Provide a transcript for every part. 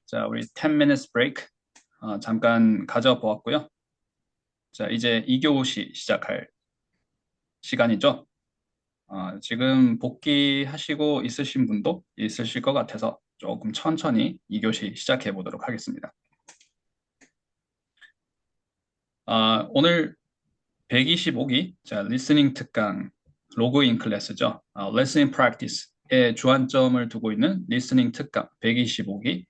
자, 우리 10 minutes break 잠깐 가져보았고요. 자, 이제 2교시 시작할 시간이죠. 지금 복귀하시고 있으신 분도 있으실 것 같아서 조금 천천히 2교시 시작해 보도록 하겠습니다. 오늘 125기 자, 리스닝 특강 로그인 클래스죠. Listening Practice에 주안점을 두고 있는 리스닝 특강 125기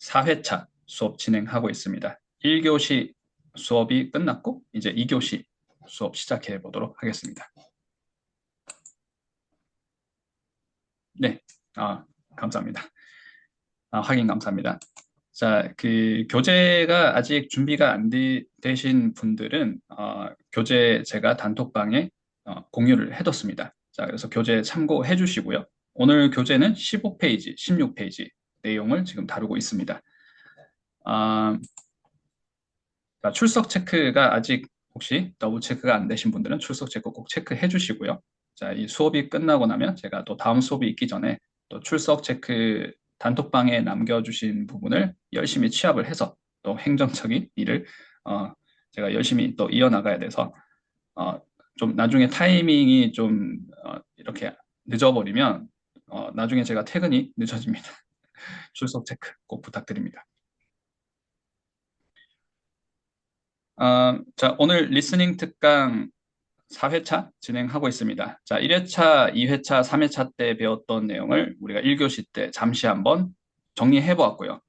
4회차 수업 진행하고 있습니다. 1교시 수업이 끝났고 이제 2교시 수업 시작해 보도록 하겠습니다. 네, 감사합니다. 확인 감사합니다. 자, 그 교재가 아직 준비가 안 되신 분들은 교재 제가 단톡방에 공유를 해뒀습니다. 자, 그래서 교재 참고해 주시고요. 오늘 교재는 15페이지, 16페이지 내용을 지금 다루고 있습니다. 자, 출석 체크가 아직 혹시 더블 체크가 안 되신 분들은 출석 체크 꼭 체크해 주시고요. 자, 이 수업이 끝나고 나면 제가 또 다음 수업이 있기 전에 또 출석 체크 단톡방에 남겨주신 부분을 열심히 취합을 해서 또 행정적인 일을 제가 열심히 또 이어나가야 돼서 좀 나중에 타이밍이 좀 이렇게 늦어버리면 나중에 제가 퇴근이 늦어집니다. 출석 체크 꼭 부탁드립니다. 자, 오늘 리스닝 특강 4회차 진행하고 있습니다. 자, 1회차, 2회차, 3회차 때 배웠던 내용을 우리가 1교시 때 잠시 한번 정리해 보았고요.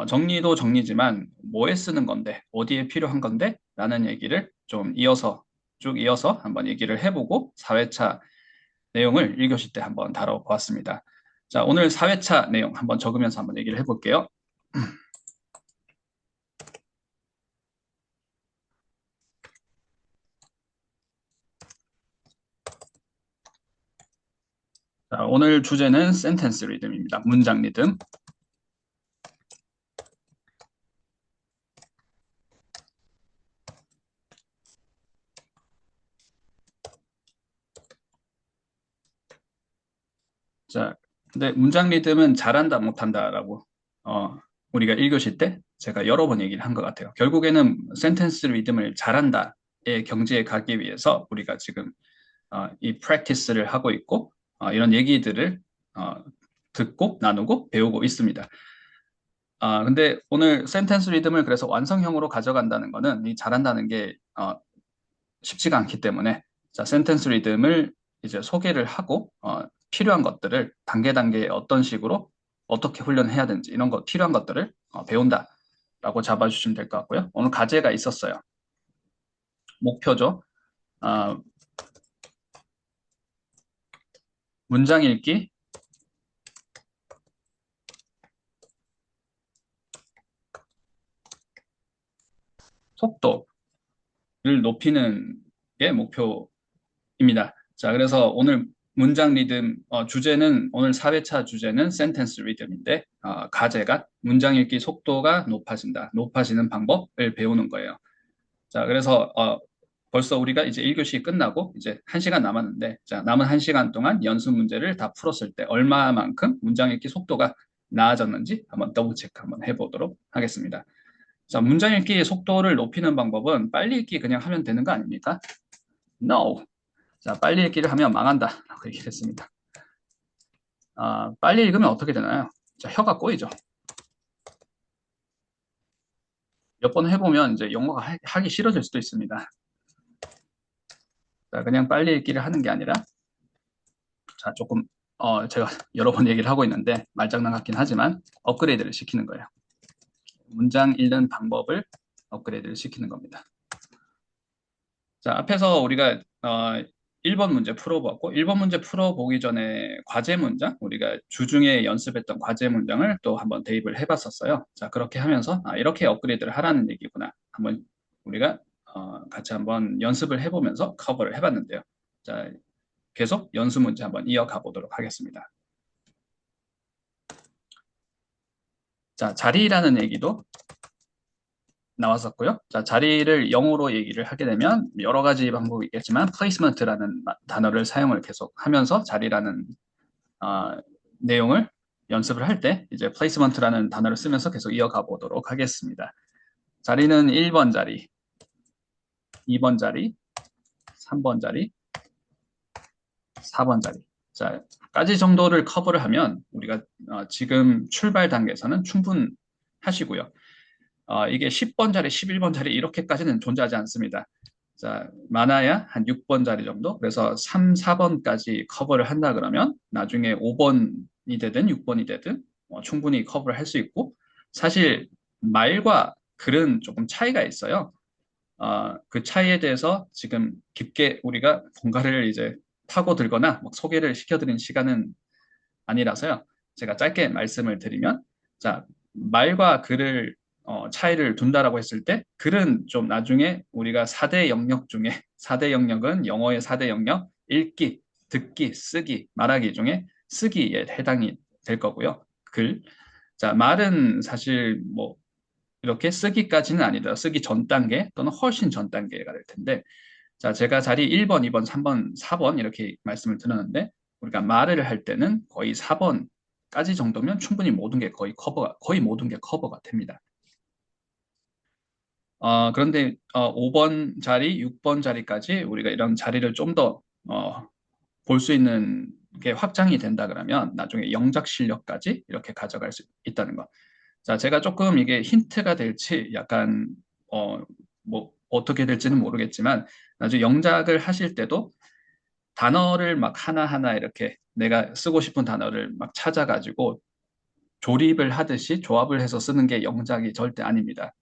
정리도 정리지만 뭐에 쓰는 건데, 어디에 필요한 건데? 라는 얘기를 좀 쭉 이어서 한번 얘기를 해보고 4회차 내용을 1교시 때 한번 다뤄보았습니다. 자, 오늘 4회차 내용 한번 적으면서 한번 얘기를 해볼게요. 자, 오늘 주제는 센텐스 리듬입니다. 문장 리듬. 자, 근데 문장 리듬은 잘한다, 못한다라고 우리가 1교시 때 제가 여러 번 얘기를 한 것 같아요. 결국에는 센텐스 리듬을 잘한다의 경지에 가기 위해서 우리가 지금 이 프랙티스를 하고 있고 이런 얘기들을 듣고 나누고 배우고 있습니다. 근데 오늘 센텐스 리듬을 그래서 완성형으로 가져간다는 거는 이 잘한다는 게 쉽지가 않기 때문에 자, 센텐스 리듬을 이제 소개를 하고 필요한 것들을 단계 어떤 식으로 어떻게 훈련해야 되는지 이런 거 필요한 것들을 배운다라고 잡아주시면 될 것 같고요. 오늘 과제가 있었어요. 목표죠. 문장 읽기, 속도를 높이는 게 목표입니다. 자, 그래서 오늘 문장 리듬 주제는 오늘 4회차 주제는 센텐스 리듬인데 과제가 문장 읽기 속도가 높아지는 방법을 배우는 거예요. 자, 그래서 벌써 우리가 이제 1교시 끝나고 이제 1시간 남았는데 자, 남은 1시간 동안 연습 문제를 다 풀었을 때 얼마만큼 문장 읽기 속도가 나아졌는지 한번 더블 체크 한번 해보도록 하겠습니다. 자, 문장 읽기 속도를 높이는 방법은 빨리 읽기 그냥 하면 되는 거 아닙니까? No. 자, 빨리 읽기를 하면 망한다라고 얘기를 했습니다. 빨리 읽으면 어떻게 되나요? 자, 혀가 꼬이죠. 몇 번 해보면 이제 영어가 하기 싫어질 수도 있습니다. 자, 그냥 빨리 읽기를 하는 게 아니라 자, 조금 제가 여러 번 얘기를 하고 있는데 말장난 같긴 하지만 업그레이드를 시키는 거예요. 문장 읽는 방법을 업그레이드를 시키는 겁니다. 자, 앞에서 우리가 1번 문제 풀어보았고 1번 문제 풀어보기 전에 과제 문장, 우리가 주중에 연습했던 과제 문장을 또 한번 대입을 해봤었어요. 자, 그렇게 하면서 이렇게 업그레이드를 하라는 얘기구나. 한번 우리가 같이 한번 연습을 해보면서 커버를 해봤는데요. 자, 계속 연습 문제 한번 이어가 보도록 하겠습니다. 자, 자리라는 얘기도 나왔었고요. 자, 자리를 영어로 얘기를 하게 되면 여러 가지 방법이 있겠지만 placement라는 단어를 사용을 계속 하면서 자리라는 내용을 연습을 할 때 이제 placement라는 단어를 쓰면서 계속 이어가 보도록 하겠습니다. 자리는 1번 자리, 2번 자리, 3번 자리, 4번 자리. 자, 까지 정도를 커버를 하면 우리가 지금 출발 단계에서는 충분하시고요. 이게 10번 자리, 11번 자리 이렇게까지는 존재하지 않습니다. 자, 많아야 한 6번 자리 정도. 그래서 3, 4번까지 커버를 한다 그러면 나중에 5번이 되든 6번이 되든 충분히 커버를 할 수 있고 사실 말과 글은 조금 차이가 있어요. 그 차이에 대해서 지금 깊게 우리가 뭔가를 이제 파고들거나 뭐 소개를 시켜드린 시간은 아니라서요. 제가 짧게 말씀을 드리면, 자, 말과 글을 차이를 둔다라고 했을 때, 글은 좀 나중에 우리가 4대 영역 중에, 4대 영역은 영어의 4대 영역, 읽기, 듣기, 쓰기, 말하기 중에 쓰기에 해당이 될 거고요. 글. 자, 말은 사실 뭐 이렇게 쓰기까지는 아니다. 쓰기 전 단계 또는 훨씬 전 단계가 될 텐데, 자, 제가 자리 1번, 2번, 3번, 4번 이렇게 말씀을 드렸는데, 우리가 말을 할 때는 거의 4번까지 정도면 충분히 모든 게 거의 모든 게 커버가 됩니다. 그런데 5번 자리, 6번 자리까지 우리가 이런 자리를 좀 더 볼 수 있는 게 확장이 된다 그러면 나중에 영작 실력까지 이렇게 가져갈 수 있다는 거. 자, 제가 조금 이게 힌트가 될지 약간 뭐 어떻게 될지는 모르겠지만 나중에 영작을 하실 때도 단어를 막 하나하나 이렇게 내가 쓰고 싶은 단어를 막 찾아가지고 조립을 하듯이 조합을 해서 쓰는 게 영작이 절대 아닙니다.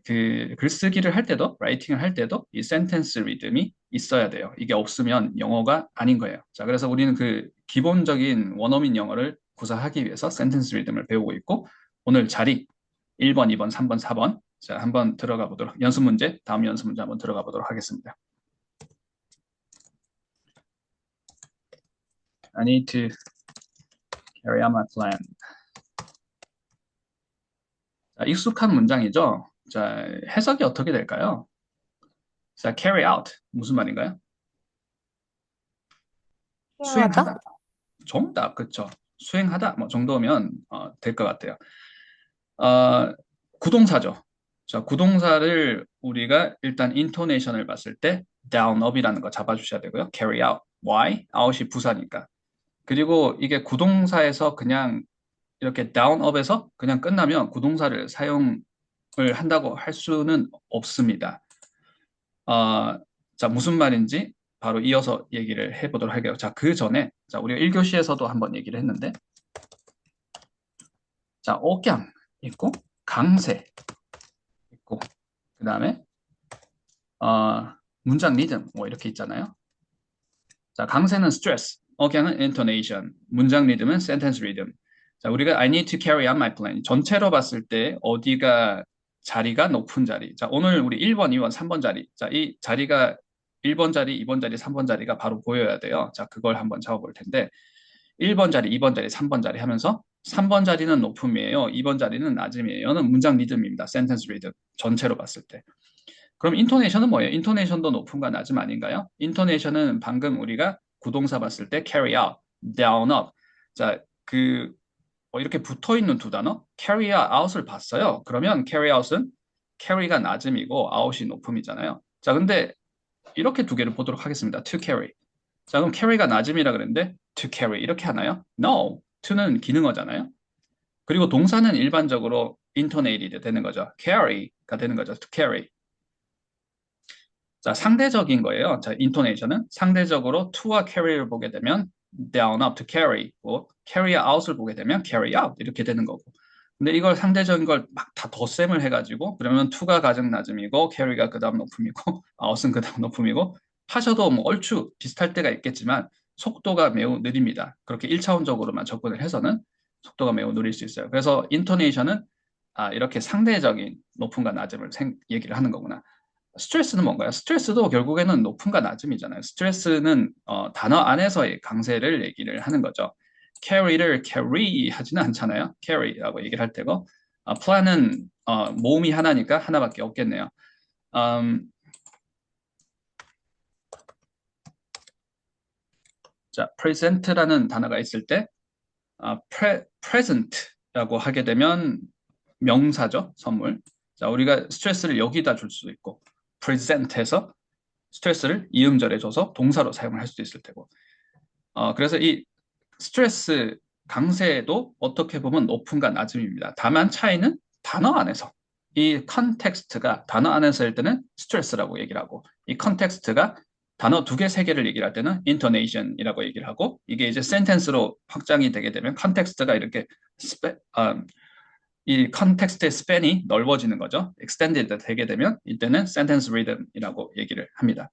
그 글쓰기를 할 때도, 라이팅을 할 때도 이 센텐스 리듬이 있어야 돼요. 이게 없으면 영어가 아닌 거예요. 자, 그래서 우리는 그 기본적인 원어민 영어를 구사하기 위해서 센텐스 리듬을 배우고 있고, 오늘 자리 1번, 2번, 3번, 4번. 자, 한번 들어가 보도록, 연습 문제, 다음 연습 문제 한번 들어가 보도록 하겠습니다. I need to carry out my plan. 자, 익숙한 문장이죠? 자, 해석이 어떻게 될까요? 자, carry out. 무슨 말인가요? 수행하다? 수행하다. 정답, 그쵸? 수행하다, 뭐 정도면 될 것 같아요. 어, 구동사죠. 자, 구동사를 우리가 일단 인토네이션을 봤을 때 down, up이라는 거 잡아주셔야 되고요. carry out, why? out이 부사니까. 그리고 이게 구동사에서 그냥 이렇게 down, up에서 그냥 끝나면 구동사를 사용을 한다고 할 수는 없습니다. 어, 자, 무슨 말인지 바로 이어서 얘기를 해보도록 할게요. 자, 그 전에, 자, 우리가 1교시에서도 한번 얘기를 했는데, 자, 옥양 있고, 강세 있고, 그 다음에, 문장 리듬, 뭐 이렇게 있잖아요. 자, 강세는 stress, 억양은 intonation, 문장 리듬은 sentence rhythm. 자, 우리가 I need to carry on my plan. 전체로 봤을 때 어디가 자리가 높은 자리. 자, 오늘 우리 1번, 2번, 3번 자리. 자, 이 자리가 1번 자리, 2번 자리, 3번 자리가 바로 보여야 돼요. 자, 그걸 한번 잡아볼 텐데 1번 자리, 2번 자리, 3번 자리 하면서 3번 자리는 높음이에요. 2번 자리는 낮음이에요.는 문장 리듬입니다. 센텐스 리듬. 전체로 봤을 때. 그럼 인토네이션은 뭐예요? 인토네이션도 높음과 낮음 아닌가요? 인토네이션은 방금 우리가 구동사 봤을 때 carry out, down, up. 자, 이렇게 붙어 있는 두 단어 carry out을 봤어요. 그러면 carry out은 carry가 낮음이고 out이 높음이잖아요. 자, 근데 이렇게 두 개를 보도록 하겠습니다. to carry. 자, 그럼 carry가 낮음이라 그랬는데 to carry 이렇게 하나요? No. to는 기능어잖아요. 그리고 동사는 일반적으로 intonated 되는 거죠. carry가 되는 거죠. to carry. 자, 상대적인 거예요. 자, intonation은 상대적으로 to와 carry를 보게 되면 down, up, to carry, 뭐 carry out을 보게 되면 carry out 이렇게 되는 거고. 근데 이걸 상대적인 걸 막 다 덧셈을 해가지고 그러면 to가 가장 낮음이고 carry가 그다음 높음이고 out은 그다음 높음이고 하셔도 뭐 얼추 비슷할 때가 있겠지만 속도가 매우 느립니다. 그렇게 1차원적으로만 접근을 해서는 속도가 매우 느릴 수 있어요. 그래서 intonation은 이렇게 상대적인 높음과 낮음을 얘기를 하는 거구나. 스트레스는 뭔가요? 스트레스도 결국에는 높음과 낮음이잖아요. 스트레스는 단어 안에서의 강세를 얘기를 하는 거죠. carry를 carry 하지는 않잖아요. carry라고 얘기를 할 때고 plan은 모음이 하나니까 하나밖에 없겠네요. 음, 자, present라는 단어가 있을 때 present라고 하게 되면 명사죠, 선물. 자, 우리가 스트레스를 여기다 줄 수도 있고, present해서 스트레스를 이음절에 줘서 동사로 사용을 할 수도 있을 테고. 그래서 이 스트레스 강세도 어떻게 보면 높음과 낮음입니다. 다만 차이는 단어 안에서. 이 컨텍스트가 단어 안에서일 때는 스트레스라고 얘기를 하고, 이 컨텍스트가 단어 두 개, 세 개를 얘기를 할 때는 intonation이라고 얘기를 하고, 이게 이제 센텐스로 확장이 되게 되면 컨텍스트가 이렇게 이 컨텍스트의 스팬이 넓어지는 거죠. extended 되게 되면 이때는 sentence rhythm이라고 얘기를 합니다.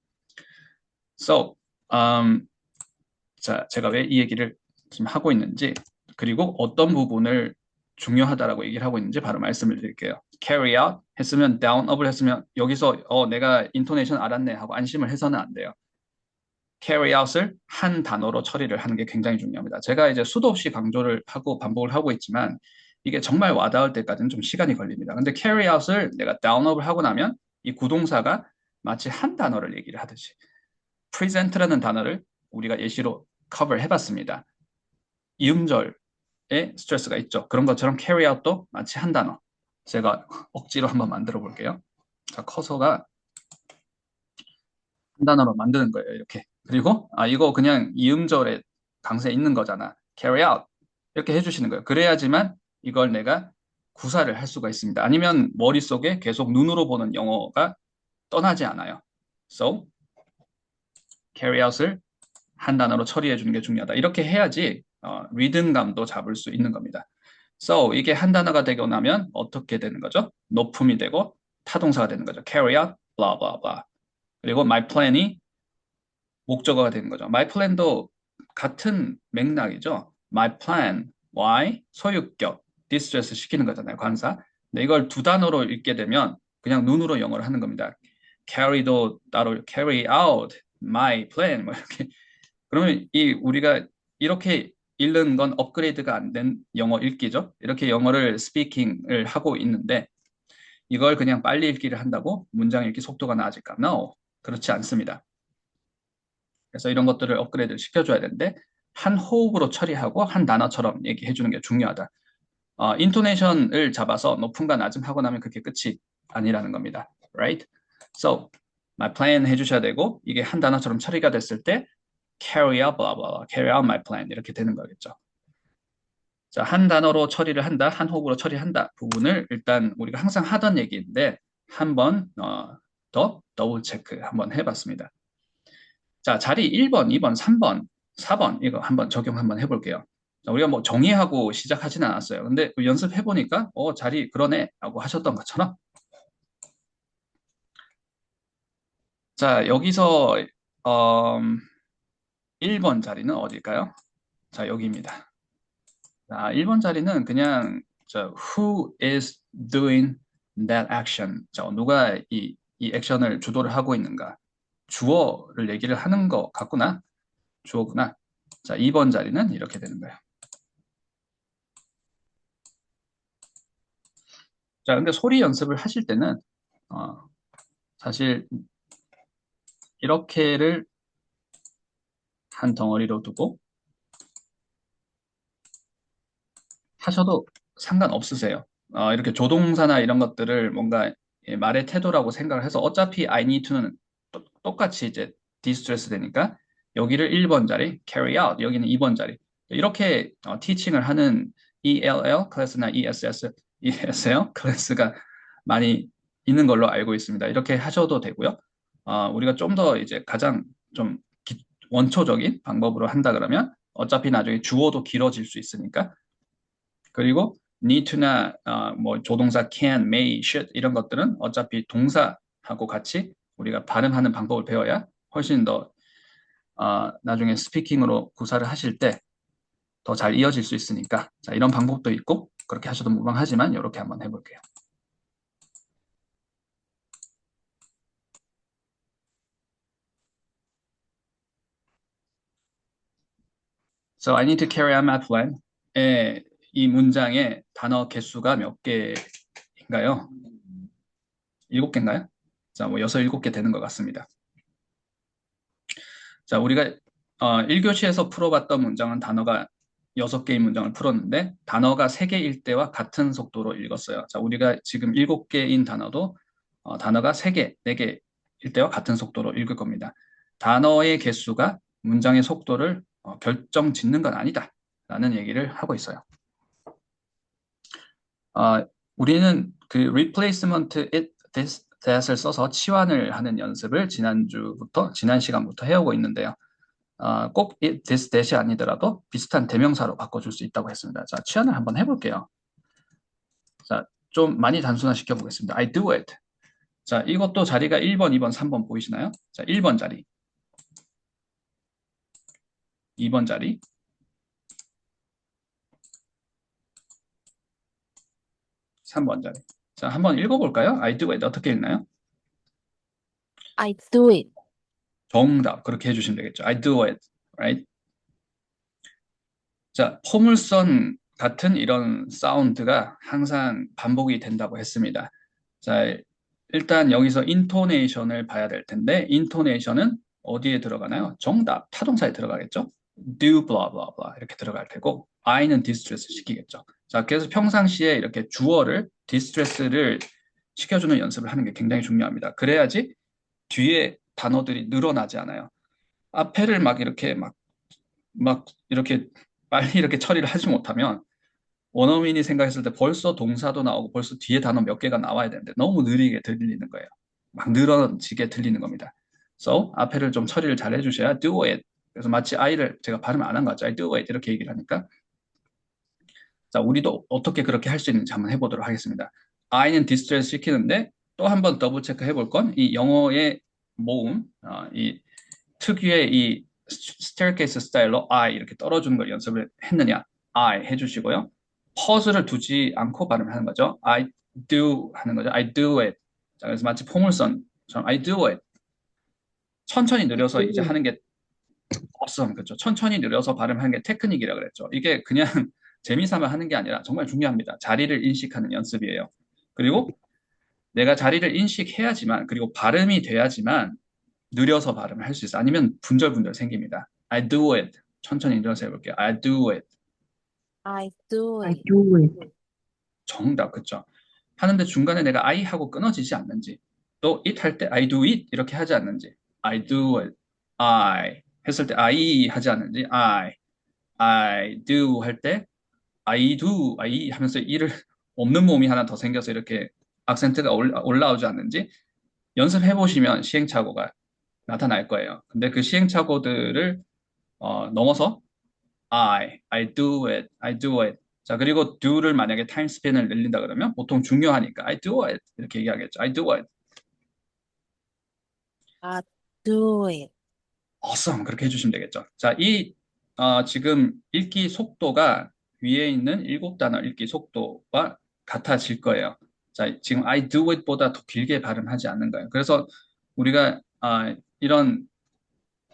So, 자, 제가 왜 이 얘기를 지금 하고 있는지, 그리고 어떤 부분을 중요하다라고 얘기를 하고 있는지 바로 말씀을 드릴게요. carry out 했으면 down up을 했으면 여기서 내가 인토네이션 알았네 하고 안심을 해서는 안 돼요. carry out을 한 단어로 처리를 하는 게 굉장히 중요합니다. 제가 이제 수도 없이 강조를 하고 반복을 하고 있지만 이게 정말 와닿을 때까지는 좀 시간이 걸립니다. 근데 carry out을 내가 down up을 하고 나면 이 구동사가 마치 한 단어를 얘기를 하듯이 present라는 단어를 우리가 예시로 cover 해봤습니다. 이음절에 스트레스가 있죠. 그런 것처럼 carry out도 마치 한 단어. 제가 억지로 한번 만들어 볼게요. 자, 커서가 한 단어로 만드는 거예요. 이렇게. 그리고 이거 그냥 이음절에 강세에 있는 거잖아. carry out. 이렇게 해주시는 거예요. 그래야지만 이걸 내가 구사를 할 수가 있습니다. 아니면 머릿속에 계속 눈으로 보는 영어가 떠나지 않아요. So, carry out을 한 단어로 처리해 주는 게 중요하다. 이렇게 해야지 리듬감도 잡을 수 있는 겁니다. So 이게 한 단어가 되고 나면 어떻게 되는 거죠? 높음이 되고 타동사가 되는 거죠. carry out, blah blah blah. 그리고 my plan이 목적어가 되는 거죠. my plan도 같은 맥락이죠. my plan, why, 소유격, distress 시키는 거잖아요. 관사. 근데 이걸 두 단어로 읽게 되면 그냥 눈으로 영어를 하는 겁니다. carry도 따로 carry out, my plan 뭐 이렇게. 그러면 이 우리가 이렇게 읽는 건 업그레이드가 안 된 영어 읽기죠. 이렇게 영어를 스피킹을 하고 있는데 이걸 그냥 빨리 읽기를 한다고 문장 읽기 속도가 나아질까? No, 그렇지 않습니다. 그래서 이런 것들을 업그레이드를 시켜줘야 되는데 한 호흡으로 처리하고 한 단어처럼 얘기해 주는 게 중요하다. 인토네이션을 잡아서 높음과 낮음 하고 나면 그게 끝이 아니라는 겁니다. Right? So, my plan 해주셔야 되고 이게 한 단어처럼 처리가 됐을 때 carry out, blah, blah, blah, carry out my plan 이렇게 되는 거겠죠. 자, 한 단어로 처리를 한다, 한 호흡으로 처리한다 부분을 일단 우리가 항상 하던 얘기인데 한번 더 더블 체크 한번 해봤습니다. 자, 자리 1번, 2번, 3번, 4번 이거 한번 적용 한번 해볼게요. 자, 우리가 뭐 정의하고 시작하진 않았어요. 근데 연습해보니까 자리 그러네 라고 하셨던 것처럼 자, 여기서 1번 자리는 어딜까요? 자, 여기입니다. 자, 1번 자리는 그냥 who is doing that action? 자, 누가 이 액션을 주도를 하고 있는가? 주어를 얘기를 하는 것 같구나. 주어구나. 자, 2번 자리는 이렇게 되는 거예요. 자, 근데 소리 연습을 하실 때는 사실 이렇게를 한 덩어리로 두고 하셔도 상관없으세요. 이렇게 조동사나 이런 것들을 뭔가 말의 태도라고 생각을 해서 어차피 I need to는 똑같이 이제 디스트레스 되니까 여기를 1번 자리, carry out, 여기는 2번 자리. 이렇게 티칭을 하는 ELL 클래스나 ESL 클래스가 많이 있는 걸로 알고 있습니다. 이렇게 하셔도 되고요. 우리가 좀 더 이제 가장 좀 원초적인 방법으로 한다 그러면 어차피 나중에 주어도 길어질 수 있으니까 그리고 need to나 뭐 조동사 can, may, should 이런 것들은 어차피 동사하고 같이 우리가 발음하는 방법을 배워야 훨씬 더 나중에 스피킹으로 구사를 하실 때 더 잘 이어질 수 있으니까 자, 이런 방법도 있고 그렇게 하셔도 무방하지만 이렇게 한번 해볼게요. So I need to carry out my plan. 이 문장의 단어 개수가 몇 개인가요? 7개인가요? 자, 뭐 6, 7개 되는 것 같습니다. 자, 우리가 1교시에서 풀어봤던 문장은 단어가 6개의 문장을 풀었는데 단어가 3개일 때와 같은 속도로 읽었어요. 자, 우리가 지금 7개인 단어도 단어가 3개, 4개일 때와 같은 속도로 읽을 겁니다. 단어의 개수가 문장의 속도를 결정 짓는 건 아니다 라는 얘기를 하고 있어요. 우리는 그 replacement it, this, that을 써서 치환을 하는 연습을 지난 시간부터 해오고 있는데요. 꼭 it, this, that이 아니더라도 비슷한 대명사로 바꿔줄 수 있다고 했습니다. 자, 치환을 한번 해볼게요. 자, 좀 많이 단순화시켜 보겠습니다. I do it. 자, 이것도 자리가 1번, 2번, 3번 보이시나요? 자, 1번 자리, 2번 자리, 3번 자리. 자, 한번 읽어볼까요? I do it 어떻게 읽나요? I do it. 정답. 그렇게 해주시면 되겠죠. I do it. Right? 자, 포물선 같은 이런 사운드가 항상 반복이 된다고 했습니다. 자, 일단 여기서 인토네이션을 봐야 될 텐데 인토네이션은 어디에 들어가나요? 정답, 타동사에 들어가겠죠? do blah blah blah 이렇게 들어갈 테고 I는 distress 시키겠죠. 자, 그래서 평상시에 이렇게 주어를 distress를 시켜주는 연습을 하는 게 굉장히 중요합니다. 그래야지 뒤에 단어들이 늘어나지 않아요. 앞에를 막 이렇게 빨리 이렇게 처리를 하지 못하면 원어민이 생각했을 때 벌써 동사도 나오고 벌써 뒤에 단어 몇 개가 나와야 되는데 너무 느리게 들리는 거예요. 막 늘어지게 들리는 겁니다. So 앞에를 좀 처리를 잘 해주셔야 do it. 그래서 마치 I를 제가 발음 안 한 것 같죠. I do it 이렇게 얘기를 하니까 자 우리도 어떻게 그렇게 할 수 있는지 한번 해보도록 하겠습니다. I는 distress 시키는데 또 한번 더블 체크 해볼 건 이 영어의 모음, 이 특유의 이 staircase 스타일로 I 이렇게 떨어주는 걸 연습을 했느냐 I 해주시고요. 퍼즐을 두지 않고 발음을 하는 거죠. I do 하는 거죠. I do it. 자, 그래서 마치 포물선처럼 I do it. 천천히 느려서 이제 하는 게 awesome. 그렇죠. 천천히 느려서 발음하는 게 테크닉이라 그랬죠. 이게 그냥 재미삼아 하는 게 아니라 정말 중요합니다. 자리를 인식하는 연습이에요. 그리고 내가 자리를 인식해야지만 그리고 발음이 돼야지만 느려서 발음을 할 수 있어요. 아니면 분절분절 생깁니다. I do it. 천천히 늘어서 해볼게요. I do it. I do I it. do it. 정답, 그쵸? 하는데 중간에 내가 I 하고 끊어지지 않는지, 또 it 할 때 I do it 이렇게 하지 않는지, I do it, I 했을 때 I 하지 않는지, I do 할 때 I do, I 하면서 이를 없는 몸이 하나 더 생겨서 이렇게 악센트가 올라오지 않는지 연습해 보시면 시행착오가 나타날 거예요. 근데 그 시행착오들을 넘어서 I do it, I do it. 자, 그리고 do를 만약에 타임 스팬을 늘린다 그러면 보통 중요하니까 I do it 이렇게 얘기하겠죠. I do it. I do it. awesome 그렇게 해주시면 되겠죠. 자, 지금 읽기 속도가 위에 있는 7단어 읽기 속도와 같아질 거예요. 자, 지금 I do it보다 더 길게 발음하지 않는 거예요. 그래서 우리가 이런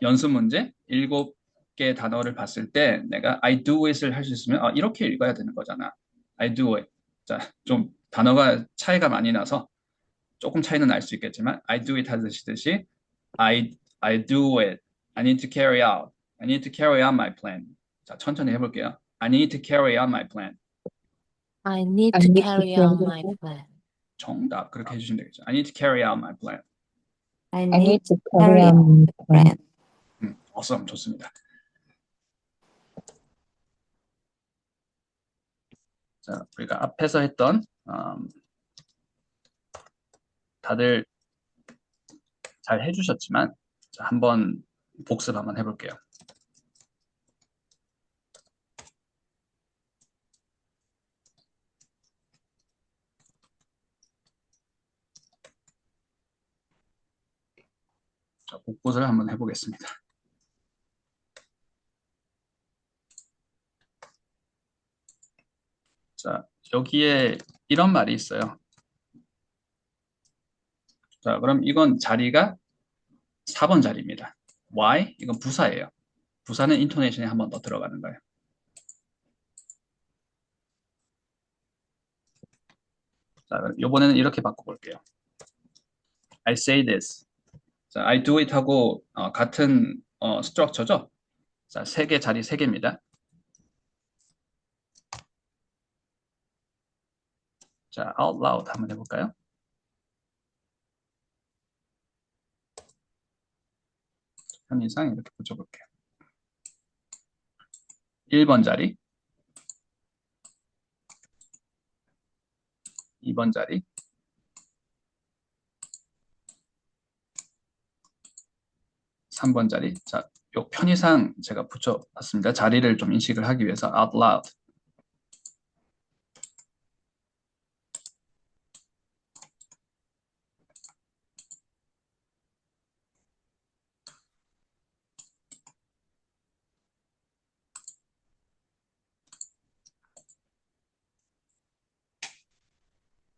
연습 문제 7개 단어를 봤을 때 내가 I do it을 할 수 있으면 이렇게 읽어야 되는 거잖아. I do it. 자, 좀 단어가 차이가 많이 나서 조금 차이는 날 수 있겠지만 I do it 하듯이 I do it. I need to carry out. I need to carry out my plan. 자, 천천히 해볼게요. I need to carry out my plan. I need I to need to carry carry out my out. plan. 정답. 그렇게 해주시면 되겠죠. I need to carry out my plan. I I need need to to carry carry out out my my plan. plan. awesome. 좋습니다. 자, 우리가 앞에서 했던 다들 잘 해주셨지만 자, 한번 복습 한번 해볼게요. 자, 복습을 한번 해보겠습니다. 자, 여기에 이런 말이 있어요. 자, 그럼 이건 자리가 4번 자리입니다. Why? 이건 부사예요. 부사는 인토네이션에 한 번 더 들어가는 거예요. 자, 이번에는 이렇게 바꿔볼게요. I say this. 자, I do it 하고 같은 스트럭처죠? 자, 3개 자리 3개입니다. 자, out loud 한번 해볼까요? 편의상 이렇게 붙여볼게요. 1번 자리, 2번 자리, 3번 자리. 자, 요 편의상 제가 붙여봤습니다. 자리를 좀 인식을 하기 위해서 out loud.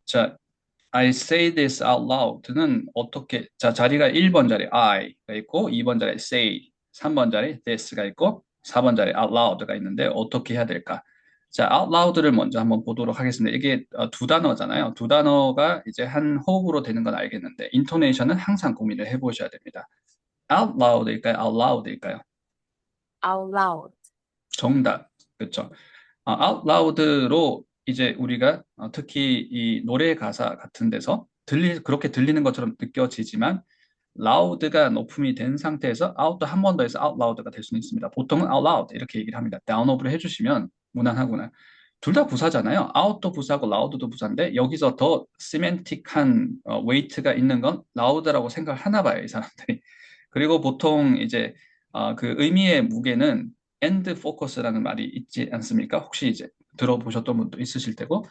자, I say this out loud는 어떻게, 자, 자리가 1번 자리 I가 있고, 2번 자리 say, 3번 자리 this가 있고, 4번 자리 out loud가 있는데 어떻게 해야 될까? 자, out loud를 먼저 한번 보도록 하겠습니다. 이게 두 단어잖아요. 두 단어가 이제 한 호흡으로 되는 건 알겠는데, 인토네이션은 항상 고민을 해보셔야 됩니다. out loud일까요? out loud일까요? out loud. 정답. 그렇죠. out loud로 이제 우리가 특히 이 노래 가사 같은 데서 그렇게 들리는 것처럼 느껴지지만 loud가 높음이 된 상태에서 out도 한 번 더 해서 out loud가 될 수는 있습니다. 보통은 out loud 이렇게 얘기를 합니다. 다운업을 해주시면 무난하구나. 둘 다 부사잖아요. out도 부사고 loud도 부사인데 여기서 더 시멘틱한 웨이트가 있는 건 loud라고 생각을 하나 봐요, 이 사람들이. 그리고 보통 이제 그 의미의 무게는 end focus라는 말이 있지 않습니까? 혹시 이제 들어보셨던 분도 있으실 테고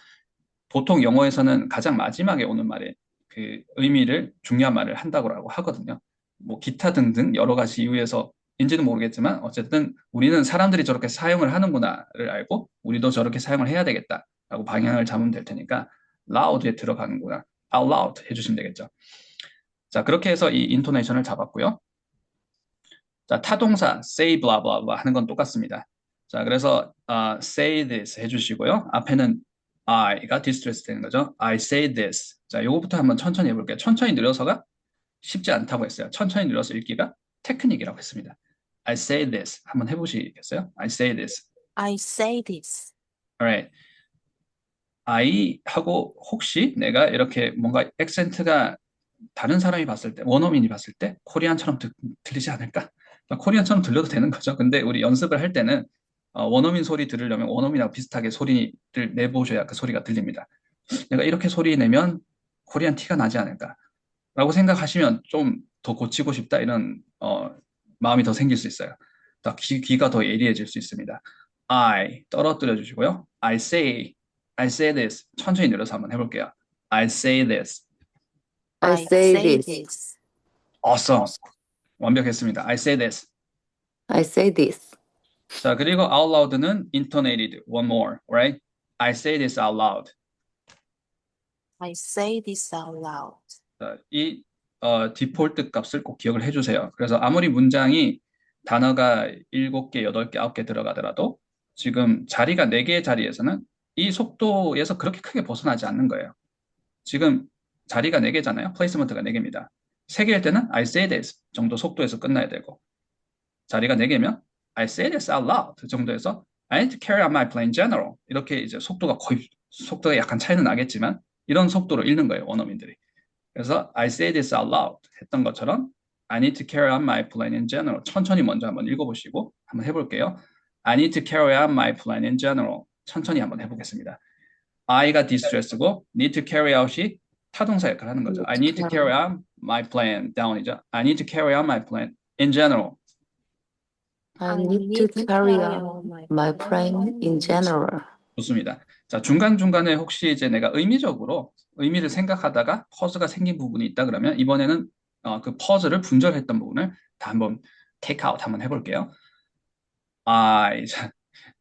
보통 영어에서는 가장 마지막에 오는 말에 그 의미를 중요한 말을 한다고 하거든요. 뭐 기타 등등 여러 가지 이유에서인지는 모르겠지만 어쨌든 우리는 사람들이 저렇게 사용을 하는구나를 알고 우리도 저렇게 사용을 해야 되겠다라고 방향을 잡으면 될 테니까 loud에 들어가는구나, out loud 해주시면 되겠죠. 자, 그렇게 해서 이 인토네이션을 잡았고요. 자, 타동사 say blah blah blah 하는 건 똑같습니다. 자, 그래서 say this 해주시고요. 앞에는 I가 distress 되는 거죠. I say this. 자, 요거부터 한번 천천히 해볼게요. 천천히 느려서가 쉽지 않다고 했어요. 천천히 느려서 읽기가 테크닉이라고 했습니다. I say this. 한번 해보시겠어요? I say this. I say this. Alright. I 하고 혹시 내가 이렇게 뭔가 액센트가 다른 사람이 봤을 때, 원어민이 봤을 때 코리안처럼 들리지 않을까? 코리안처럼 들려도 되는 거죠. 근데 우리 연습을 할 때는 원어민 소리 들으려면 원어민하고 비슷하게 소리를 내보셔야 그 소리가 들립니다. 내가 이렇게 소리 내면 코리안 티가 나지 않을까라고 생각하시면 좀 더 고치고 싶다 이런 마음이 더 생길 수 있어요. 더 귀가 더 예리해질 수 있습니다. I 떨어뜨려 주시고요. I say this. 천천히 늘려서 한번 해볼게요. I say this. I I say say this. this. Awesome. 완벽했습니다. I say this. I say this. 자, 그리고 out loud는 intonated. One more, right? I say this out loud. I say this out loud. 자, 이 디폴트 값을 꼭 기억을 해주세요. 그래서 아무리 문장이 단어가 7개, 8개, 9개 들어가더라도 지금 자리가 4개의 자리에서는 이 속도에서 그렇게 크게 벗어나지 않는 거예요. 지금 자리가 4개잖아요. 플레이스먼트가 4개입니다. 3개일 때는 I say this 정도 속도에서 끝나야 되고 자리가 4개면 I say this out loud 정도에서 I need to carry on my plan in general 이렇게 이제 속도가 약간 차이는 나겠지만 이런 속도로 읽는 거예요, 원어민들이. 그래서 I say this out loud 했던 것처럼 I need to carry on my plan in general 천천히 먼저 한번 읽어보시고 한번 해볼게요. I need to carry on my plan in general 천천히 한번 해보겠습니다. I가 distress고 need to carry out이 타동사 역할을 하는 거죠. I need to carry on my plan down이죠. I need to carry on my plan in general. I need to carry on my plan in general. 좋습니다. 자, 중간중간에 혹시 이제 내가 의미를 생각하다가 퍼즈가 생긴 부분이 있다 그러면 이번에는 그 퍼즈를 분절했던 부분을 다 한번 take out 한번 해볼게요.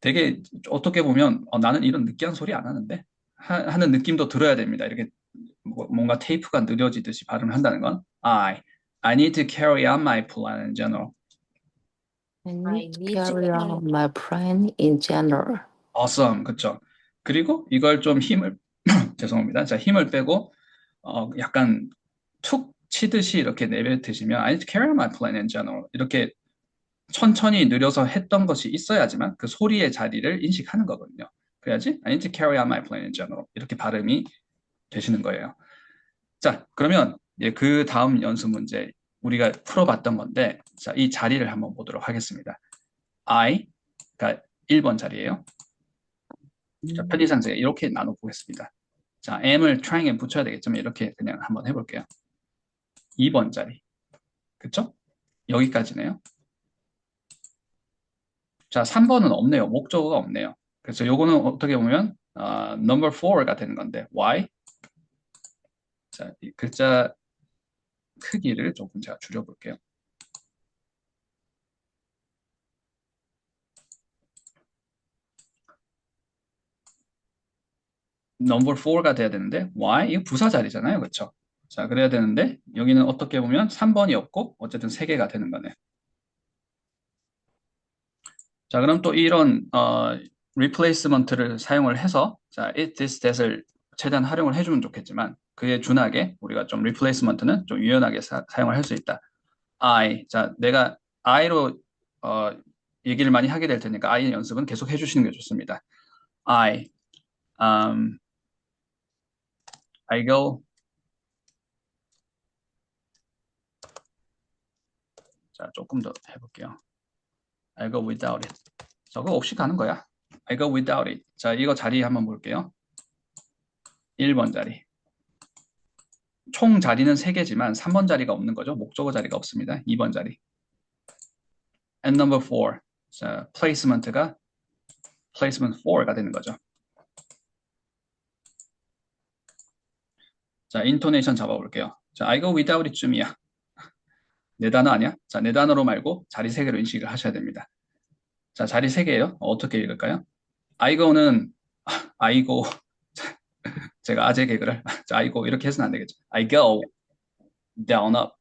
되게 어떻게 보면 나는 이런 느끼한 소리 안 하는데 하는 느낌도 들어야 됩니다. 이렇게 뭔가 테이프가 느려지듯이 발음을 한다는 건 I need to carry on my plan in general. I need to carry on my plan in general. Awesome. 그렇죠. 그리고 이걸 좀 죄송합니다. 자, 힘을 빼고 약간 툭 치듯이 이렇게 내뱉으시면 I need to carry on my plan in general. 이렇게 천천히 느려서 했던 것이 있어야지만 그 소리의 자리를 인식하는 거거든요. 그래야지 I need to carry on my plan in general. 이렇게 발음이 되시는 거예요. 자, 그러면 그 다음 연습 문제 우리가 풀어봤던 건데, 자, 이 자리를 한번 보도록 하겠습니다. I가 1번 자리예요. 자, 편의상제 이렇게 나눠 보겠습니다. 자, M을 trying에 붙여야 되겠지만 이렇게 그냥 한번 해볼게요. 2번 자리. 그쵸? 여기까지네요. 자, 3번은 없네요. 목적어가 없네요. 그래서 요거는 어떻게 보면 number 4가 되는 건데 why? 자, 이 글자 크기를 조금 제가 줄여볼게요. number 4가 돼야 되는데 why? 이거 부사 자리잖아요. 그렇죠? 자, 그래야 되는데 여기는 어떻게 보면 3번이 없고 어쨌든 3개가 되는 거네. 자, 그럼 또 이런 replacement를 사용을 해서 자, it, this, that을 최대한 활용을 해주면 좋겠지만 그에 준하게 우리가 좀 replacement는 좀 유연하게 사용을 할 수 있다. I, 자, 내가 I로 어, 얘기를 많이 하게 될 테니까 I 연습은 계속 해주시는 게 좋습니다. Um, I go. 자, 조금 더 해볼게요. I go without it. 저거 없이 가는 거야. I go without it. 자, 이거 자리 한번 볼게요. 1번 자리. 총 자리는 3개지만 3번 자리가 없는 거죠. 목적어 자리가 없습니다. 2번 자리. And number 4. 자, placement가 placement 4가 되는 거죠. 자, intonation 잡아볼게요. 자, I go without it쯤이야. 네 단어 아니야? 자, 네 단어로 말고 자리 3개로 인식을 하셔야 됩니다. 자, 자리 3개예요. 어떻게 읽을까요? I go는 I go. 제가 아재 개그를 자, I go 이렇게 해서는 안 되겠죠. I go down up.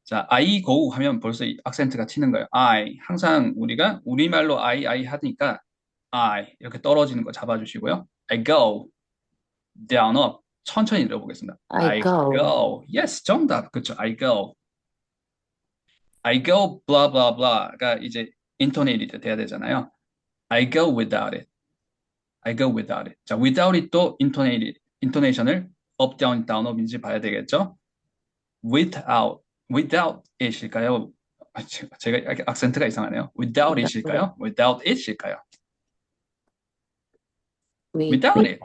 자, I go 하면 벌써 이 악센트가 튀는 거예요. I 항상 우리가 우리말로 I 하니까 I 이렇게 떨어지는 거 잡아주시고요. I go down up. 천천히 읽어보겠습니다. I I go. go. Yes, 정답. 그렇죠. I go. I go blah blah blah가 이제 intonated 돼야 되잖아요. I go without it. I go without it. 자, without it도 intonation을 up, down, down, up인지 봐야 되겠죠? without it일까요? 제가 악센트가 이상하네요. without it일까요? without it일까요? without it.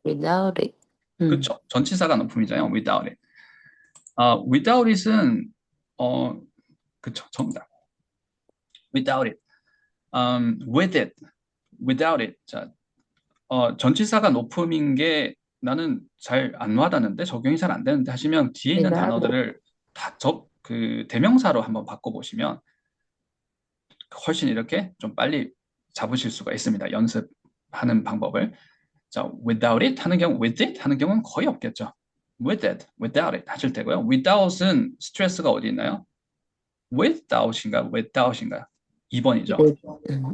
Without it. 그렇죠. 전치사가 높음이잖아요. without it. without it은 그렇죠. 정답. without it. with it. without it. 자, 전치사가 높음인 게 나는 잘 안 와닿는데 적용이 잘 안 되는데 하시면 뒤에 있는 without it. 단어들을 다 그 대명사로 한번 바꿔보시면 훨씬 이렇게 좀 빨리 잡으실 수가 있습니다. 연습하는 방법을. 자, without it 하는 경우, with it 하는 경우는 거의 없겠죠. with it, without it 하실 때고요. without은 스트레스가 어디 있나요? without인가요? 2번이죠.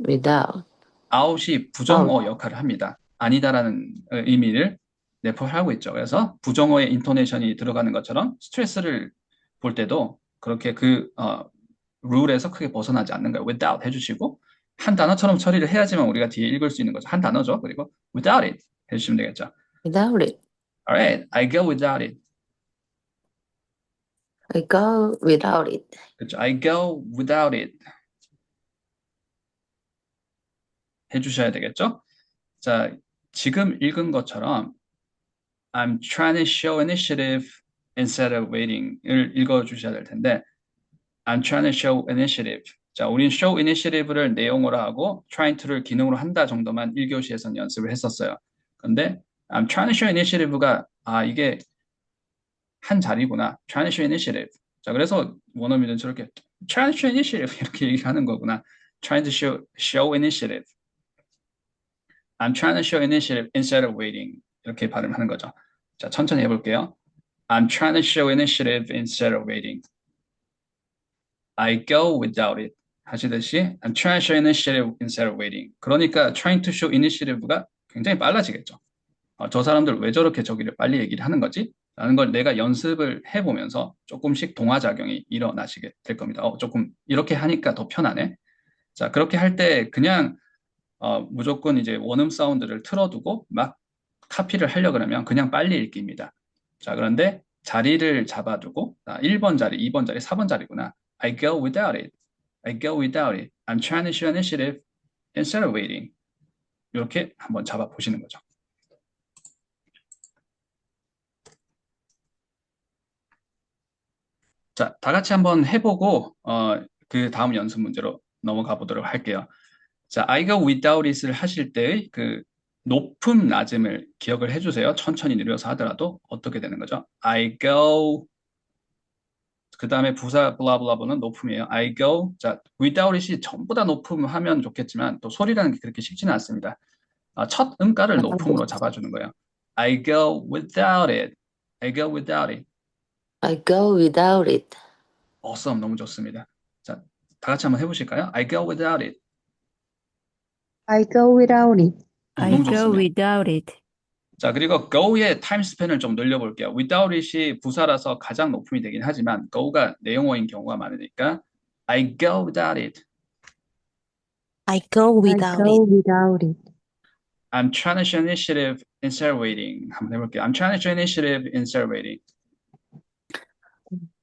Without. out이 부정어 역할을 합니다. 아니다라는 의미를 내포하고 있죠. 그래서 부정어의 인토네이션이 들어가는 것처럼 스트레스를 볼 때도 그렇게 그 룰에서 크게 벗어나지 않는 거예요. without 해주시고 한 단어처럼 처리를 해야지만 우리가 뒤에 읽을 수 있는 거죠. 한 단어죠. 그리고 without it 해주시면 되겠죠. Without it. Alright, I go without it. I go without it. 그렇죠. I go without it 해주셔야 되겠죠. 자, 지금 읽은 것처럼 I'm trying to show initiative instead of waiting을 읽어주셔야 될 텐데 I'm trying to show initiative. 자, 우린 show initiative를 내용으로 하고 trying to를 기능으로 한다 정도만 1교시에서는 연습을 했었어요. 근데 I'm trying to show initiative가 이게 한 자리구나. trying to show initiative. 자, 그래서 원어민은 저렇게 trying to show initiative 이렇게 얘기하는 거구나. trying to show initiative. I'm trying to show initiative instead of waiting. 이렇게 발음하는 거죠. 자, 천천히 해볼게요. I'm trying to show initiative instead of waiting. I go without it. 하시듯이 I'm trying to show initiative instead of waiting. 그러니까 trying to show initiative가 굉장히 빨라지겠죠. 저 사람들 왜 저렇게 저기를 빨리 얘기를 하는 거지? 라는 걸 내가 연습을 해보면서 조금씩 동화작용이 일어나시게 될 겁니다. 조금 이렇게 하니까 더 편하네. 자, 그렇게 할 때 그냥 무조건 이제 원음 사운드를 틀어두고 막 카피를 하려 그러면 그냥 빨리 읽기입니다. 자, 그런데 자리를 잡아두고 1번 자리, 2번 자리, 4번 자리구나. I go without it. I go without it. I'm trying to show initiative instead of waiting. 이렇게 한번 잡아 보시는 거죠. 자, 다 같이 한번 해보고 그 다음 연습 문제로 넘어가 보도록 할게요. 자, I go without it을 하실 때의 그 높음, 낮음을 기억을 해주세요. 천천히 느려서 하더라도 어떻게 되는 거죠? I go, 그 다음에 부사 블라블라블은 높음이에요. I go, 자, without it이 전부 다 높음 하면 좋겠지만 또 소리라는 게 그렇게 쉽지는 않습니다. 첫 음가를 높음으로 잡아주는 거예요. I go without it. I go without it. I go without it. Awesome, 너무 좋습니다. 자, 다 같이 한번 해보실까요? I go without it. I go without it. I 너무 go 좋습니다. without it. 자, 그리고 go의 타임 스팬을 좀 늘려볼게요. without it이 부사라서 가장 높음이 되긴 하지만 go가 내용어인 경우가 많으니까 I go without it. I go I without go it. without it. I'm trying to show initiative instead of waiting. 한번 해볼게요. I'm trying to show initiative instead of waiting.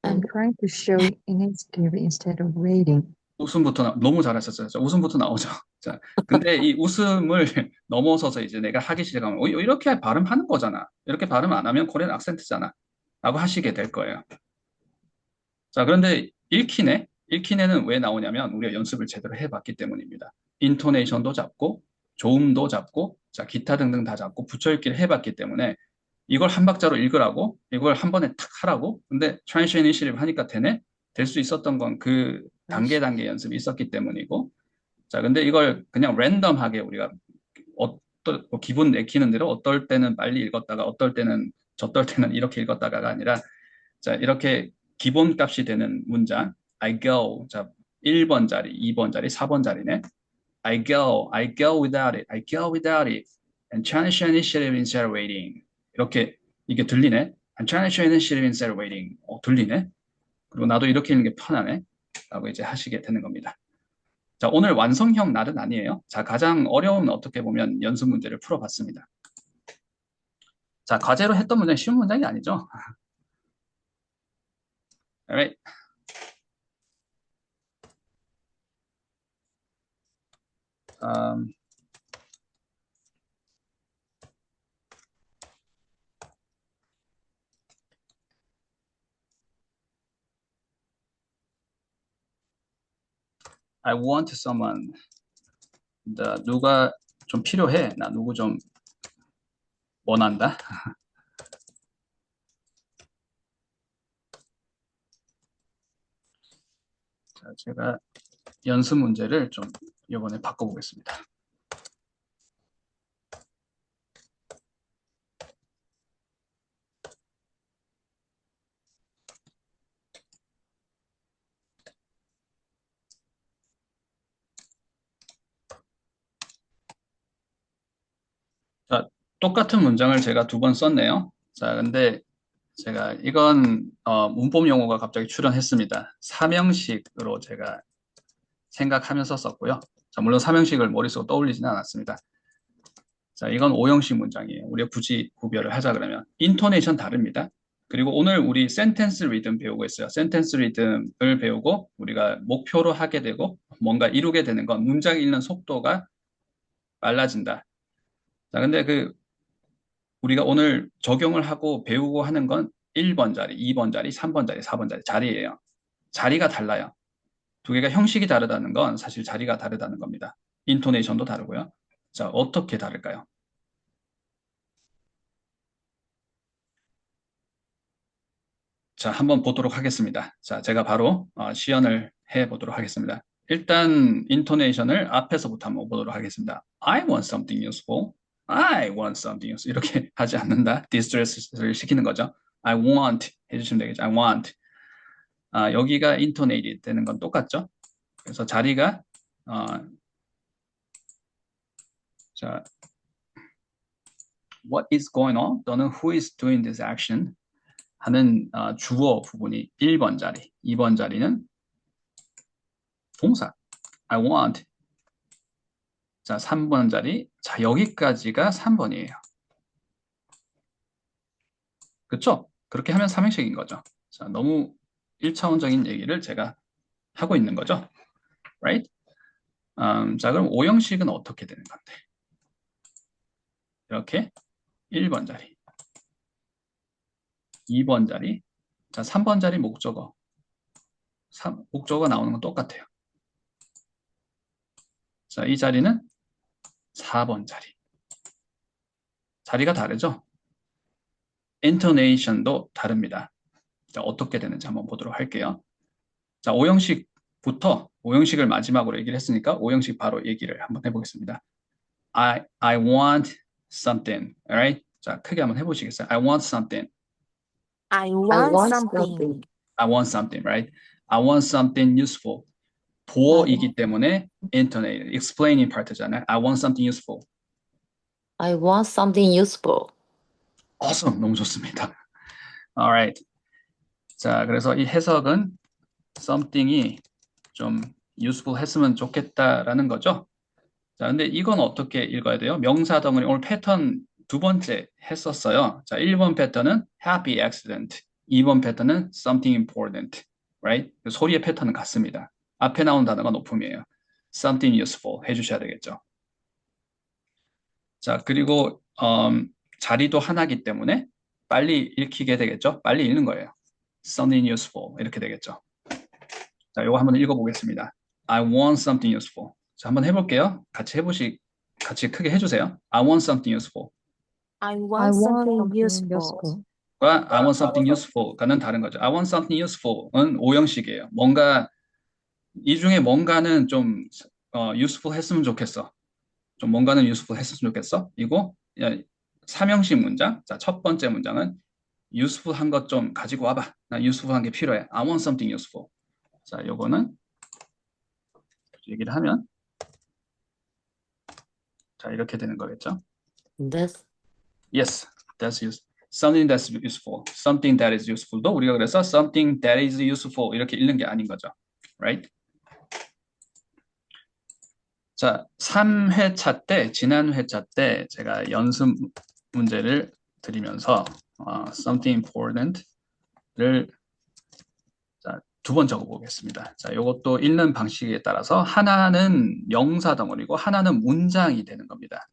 I'm trying to show initiative instead of waiting. 웃음부터 너무 잘하셨어요. 자, 웃음부터 나오죠. 자, 근데 이 웃음을 넘어서서 이제 내가 하기 시작하면 이렇게 발음하는 거잖아. 이렇게 발음 안 하면 코리안 악센트잖아. 라고 하시게 될 거예요. 자, 그런데 읽히네. 읽히네는 왜 나오냐면 우리가 연습을 제대로 해봤기 때문입니다. 인토네이션도 잡고 조음도 잡고 자, 기타 등등 다 잡고 붙여읽기를 해봤기 때문에 이걸 한 박자로 읽으라고 이걸 한 번에 탁 하라고 근데 트랜지션 이니시를 하니까 되네? 될 수 있었던 건 그 단계 연습이 있었기 때문이고 자, 근데 이걸 그냥 랜덤하게 우리가 기분 내키는 대로 어떨 때는 빨리 읽었다가 어떨 때는 저떨 때는 이렇게 읽었다가가 아니라 자, 이렇게 기본 값이 되는 문장 I go 자, 1번 자리, 2번 자리, 4번 자리네 I go without it, I go without it and trying to show initiative instead of waiting 이렇게 이게 들리네 I'm trying to show initiative instead of waiting 들리네 그리고 나도 이렇게 읽는 게 편하네 라고 이제 하시게 되는 겁니다. 자, 오늘 완성형 날은 아니에요. 자, 가장 어려운 어떻게 보면 연습 문제를 풀어봤습니다. 자, 과제로 했던 문장이 쉬운 문장이 아니죠. Alright. I want someone. 누가 좀 필요해. 나 누구 좀 원한다. 자, 제가 연습 문제를 좀 이번에 바꿔보겠습니다. 자, 똑같은 문장을 제가 2번 썼네요. 자, 근데 제가 이건 문법 용어가 갑자기 출현했습니다. 삼형식으로 제가 생각하면서 썼고요. 자, 물론 삼형식을 머릿속으로 떠올리지는 않았습니다. 자, 이건 5형식 문장이에요. 우리가 굳이 구별을 하자 그러면 인토네이션 다릅니다. 그리고 오늘 우리 센텐스 리듬 배우고 있어요. 센텐스 리듬을 배우고 우리가 목표로 하게 되고 뭔가 이루게 되는 건 문장 읽는 속도가 빨라진다. 자, 근데 우리가 오늘 적용을 하고 배우고 하는 건 1번 자리, 2번 자리, 3번 자리, 4번 자리 자리예요. 자리가 달라요. 두 개가 형식이 다르다는 건 사실 자리가 다르다는 겁니다. 인토네이션도 다르고요. 자, 어떻게 다를까요? 자, 한번 보도록 하겠습니다. 자, 제가 바로 시연을 해보도록 하겠습니다. 일단 인토네이션을 앞에서부터 한번 보도록 하겠습니다. I want something useful. I want something useful. 이렇게 하지 않는다. 디스트레스를 시키는 거죠. I want 해주시면 되겠죠. I want. 여기가 intonated 되는 건 똑같죠. 그래서 자리가 자, what is going on 또는 who is doing this action 하는 주어 부분이 1번 자리, 2번 자리는 동사 I want. 자, 3번 자리. 자, 여기까지가 3번이에요. 그쵸? 그렇게 하면 삼행식인 거죠. 자, 너무 1차원적인 얘기를 제가 하고 있는 거죠. Right? 자, 그럼 오형식은 어떻게 되는 건데? 이렇게 1번 자리, 2번 자리, 자, 3번 자리 목적어. 목적어 나오는 건 똑같아요. 자, 이 자리는 4번 자리. 자리가 다르죠? intonation도 다릅니다. 자, 어떻게 되는지 한번 보도록 할게요. 자, 오형식을 마지막으로 얘기를 했으니까 오형식 바로 얘기를 한번 해보겠습니다. I want something. Alright? 자, 크게 한번 해보시겠어요? I want something. I I want want something. something. I want something, right? I want something useful. I 보어이기 때문에 intonate, explaining part잖아요. I want something useful. want something useful. Awesome. 너무 좋습니다. Alright. 자, 그래서 이 해석은 something이 좀 useful 했으면 좋겠다라는 거죠. 자, 근데 이건 어떻게 읽어야 돼요? 명사 덩어리 오늘 패턴 두 번째 했었어요. 자, 1번 패턴은 happy accident, 2번 패턴은 something important, right? 소리의 패턴은 같습니다. 앞에 나온 단어가 높음이에요. something useful 해주셔야 되겠죠. 자, 그리고 자리도 하나이기 때문에 빨리 읽히게 되겠죠. 빨리 읽는 거예요. something useful 이렇게 되겠죠. 자, 이거 한번 읽어보겠습니다. I want something useful. 자, 한번 해볼게요. 같이 크게 해주세요. I want something useful. I I want want something something useful. useful. 과 I want something useful과는 다른 거죠. I want something useful은 오형식이에요. 뭔가 이 중에 뭔가는 좀 useful 했으면 좋겠어. 좀 뭔가는 useful 했으면 좋겠어. 이거 삼형식 문장. 자, 첫 번째 문장은 useful 한 것 좀 가지고 와봐. 나 useful 한 게 필요해. I want something useful. 자, 요거는 얘기를 하면 자, 이렇게 되는 거겠죠. That's Yes, that's useful. Something that's useful. Something that is useful도 우리가 그래서 something that is useful 이렇게 읽는 게 아닌 거죠. Right? 자, 3회차 때, 지난 회차 때 제가 연습 문제를 드리면서 something important를 두 번 적어보겠습니다. 자, 이것도 읽는 방식에 따라서 하나는 명사 덩어리고 하나는 문장이 되는 겁니다.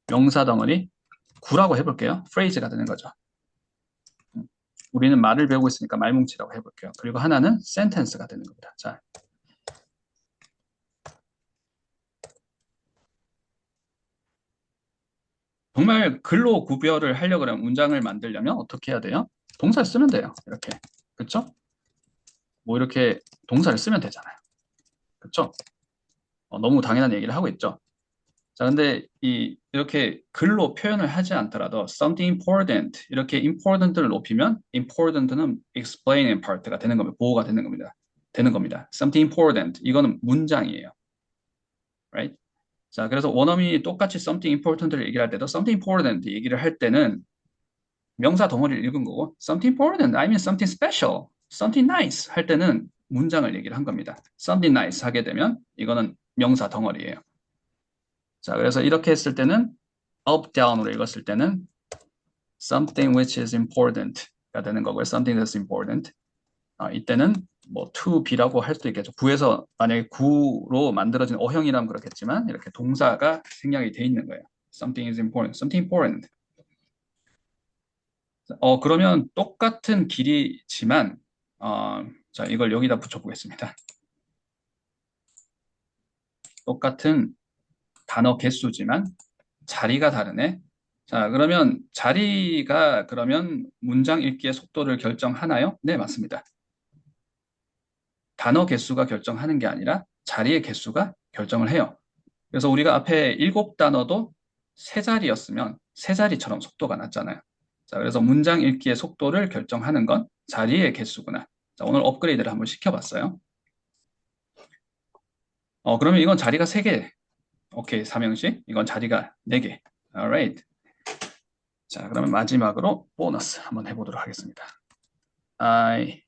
명사 덩어리 구라고 해볼게요. phrase가 되는 거죠. 우리는 말을 배우고 있으니까 말뭉치라고 해볼게요. 그리고 하나는 sentence가 되는 겁니다. 자, 정말 글로 구별을 하려고 하면 문장을 만들려면 어떻게 해야 돼요? 동사를 쓰면 돼요. 이렇게. 그렇죠? 뭐 이렇게 동사를 쓰면 되잖아요. 그렇죠? 너무 당연한 얘기를 하고 있죠. 자, 근데 이렇게 글로 표현을 하지 않더라도 something important 이렇게 important를 높이면 important는 explaining part가 되는 겁니다. 보호가 되는 겁니다. Something important 이거는 문장이에요. Right? 자, 그래서 원어민이 똑같이 something important를 얘기를 할 때도 something important 얘기를 할 때는 명사 덩어리를 읽은 거고 something important, I mean something special, something nice 할 때는 문장을 얘기를 한 겁니다. something nice 하게 되면 이거는 명사 덩어리예요. 자, 그래서 이렇게 했을 때는 up, down으로 읽었을 때는 something which is important가 되는 거고요. something that's important. 이때는 뭐 to be라고 할 수도 있겠죠. 구에서 만약에 구로 만들어진 어형이라면 그렇겠지만 이렇게 동사가 생략이 돼 있는 거예요. something is important, something important. 그러면 똑같은 길이지만 자, 이걸 여기다 붙여보겠습니다. 똑같은 단어 개수지만 자리가 다르네. 자, 그러면 자리가 그러면 문장 읽기의 속도를 결정하나요? 네, 맞습니다. 단어 개수가 결정하는 게 아니라 자리의 개수가 결정을 해요. 그래서 우리가 앞에 7단어도 세 자리였으면 세 자리처럼 속도가 났잖아요. 자, 그래서 문장 읽기의 속도를 결정하는 건 자리의 개수구나. 자, 오늘 업그레이드를 한번 시켜봤어요. 그러면 이건 자리가 3개. 오케이, 삼형식. 이건 자리가 4개. Alright. 자, 그러면 마지막으로 보너스 한번 해보도록 하겠습니다. I,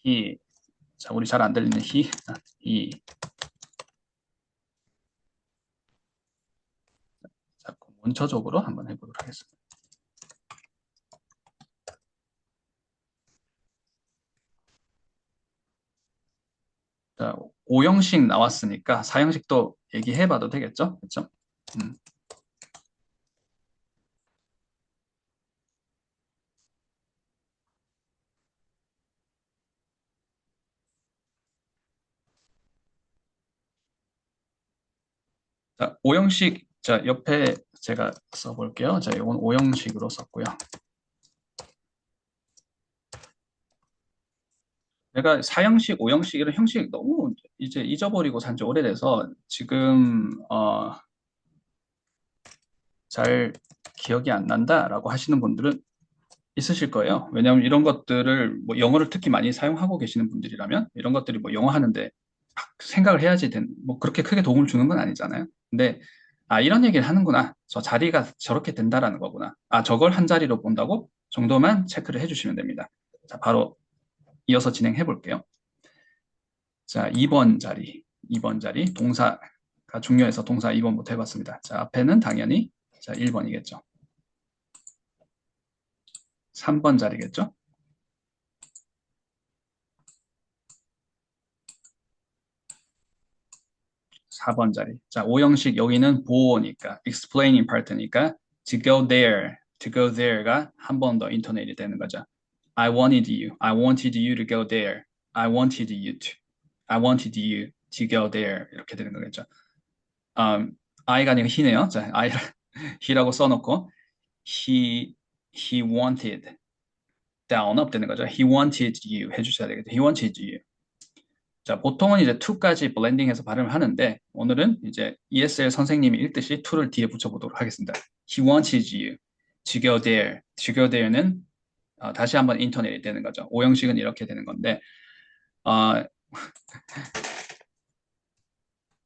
he. 자, 우리 잘 안 들리는 he. 원초적으로 한번 해보도록 하겠습니다. 자, 5형식 나왔으니까 4형식도 얘기해봐도 되겠죠? 그렇죠? 자, 5형식, 자, 옆에 제가 써볼게요. 자, 이건 5형식으로 썼고요. 내가 4형식, 5형식 이런 형식 너무 이제 잊어버리고 산지 오래돼서 지금 잘 기억이 안 난다라고 하시는 분들은 있으실 거예요. 왜냐하면 이런 것들을 뭐 영어를 특히 많이 사용하고 계시는 분들이라면 이런 것들이 뭐 영어 하는데 막 생각을 해야지 뭐 그렇게 크게 도움을 주는 건 아니잖아요. 근데 아 이런 얘기를 하는구나. 저 자리가 저렇게 된다라는 거구나. 아 저걸 한 자리로 본다고 정도만 체크를 해주시면 됩니다. 자 바로 이어서 진행해 볼게요. 자 2번 자리, 2번 자리 동사가 중요해서 동사 2번부터 해봤습니다. 자 앞에는 당연히 자 1번이겠죠. 3번 자리겠죠. 4번 자리. 자, 5형식 여기는 보어니까 explaining part니까 to go there가 한 번 더 인토네이트 되는 거죠. I wanted you to go there. I wanted you to go there 이렇게 되는 거겠죠. I가 아니라 he네요. 자, I he라고 써놓고 he wanted down up 되는 거죠. He wanted you 해주셔야 되겠죠. He wanted you. 자, 보통은 이제 to까지 블렌딩해서 발음을 하는데 오늘은 이제 ESL 선생님이 읽듯이 to를 뒤에 붙여보도록 하겠습니다. He wanted you to go there. To go there는 다시 한번 인터넷이 되는 거죠. 5형식은 이렇게 되는 건데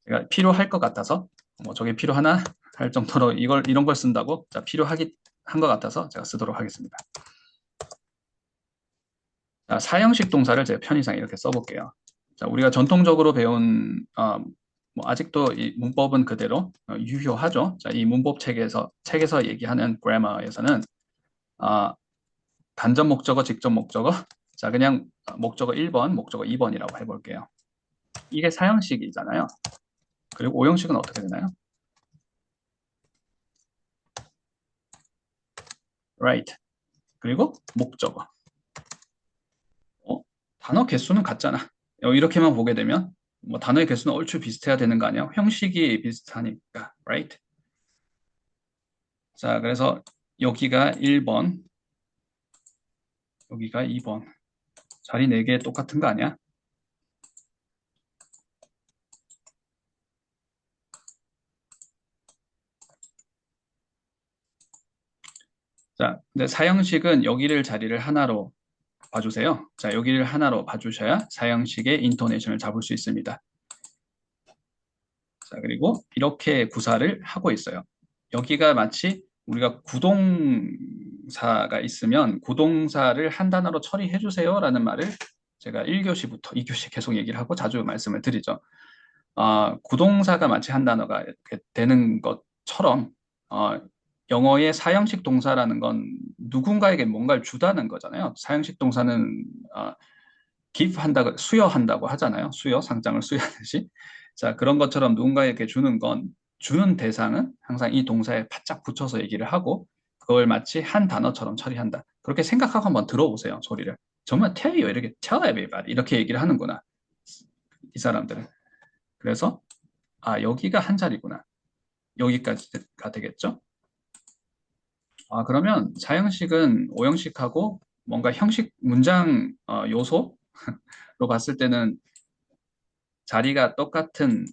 제가 필요할 것 같아서 뭐 저게 필요하나 할 정도로 이런 걸 쓴다고 자, 필요하기 한 것 같아서 제가 쓰도록 하겠습니다. 자, 4형식 동사를 제가 편의상 이렇게 써볼게요. 자, 우리가 전통적으로 배운 뭐 아직도 이 문법은 그대로 유효하죠. 자, 이 문법 책에서 얘기하는 그래머에서는 간접 목적어, 직접 목적어. 자, 그냥 목적어 1번, 목적어 2번이라고 해볼게요. 이게 4형식이잖아요. 그리고 5형식은 어떻게 되나요? Right. 그리고 목적어. 단어 개수는 같잖아. 이렇게만 보게 되면 뭐 단어의 개수는 얼추 비슷해야 되는 거 아니야? 형식이 비슷하니까, right? 자, 그래서 여기가 1번, 여기가 2번. 자리 4개 똑같은 거 아니야? 자, 근데 사형식은 여기를 자리를 하나로 봐주세요. 자, 여기를 하나로 봐주셔야 사형식의 인토네이션을 잡을 수 있습니다. 자, 그리고 이렇게 구사를 하고 있어요. 여기가 마치 우리가 구동사가 있으면 구동사를 한 단어로 처리해 주세요 라는 말을 제가 1교시부터 2교시 계속 얘기를 하고 자주 말씀을 드리죠. 구동사가 마치 한 단어가 이렇게 되는 것처럼 영어의 사형식 동사라는 건 누군가에게 뭔가를 주다는 거잖아요. 사형식 동사는 give 한다고 수여한다고 하잖아요. 수여 상장을 수여하듯이. 자, 그런 것처럼 누군가에게 주는 건 주는 대상은 항상 이 동사에 바짝 붙여서 얘기를 하고 그걸 마치 한 단어처럼 처리한다. 그렇게 생각하고 한번 들어보세요. 소리를. 정말 tell you 이렇게 tell everybody 이렇게 얘기를 하는구나. 이 사람들은. 그래서 여기가 한 자리구나. 여기까지가 되겠죠. 그러면 4형식은 5형식하고 뭔가 형식 문장 요소로 봤을 때는 자리가 똑같은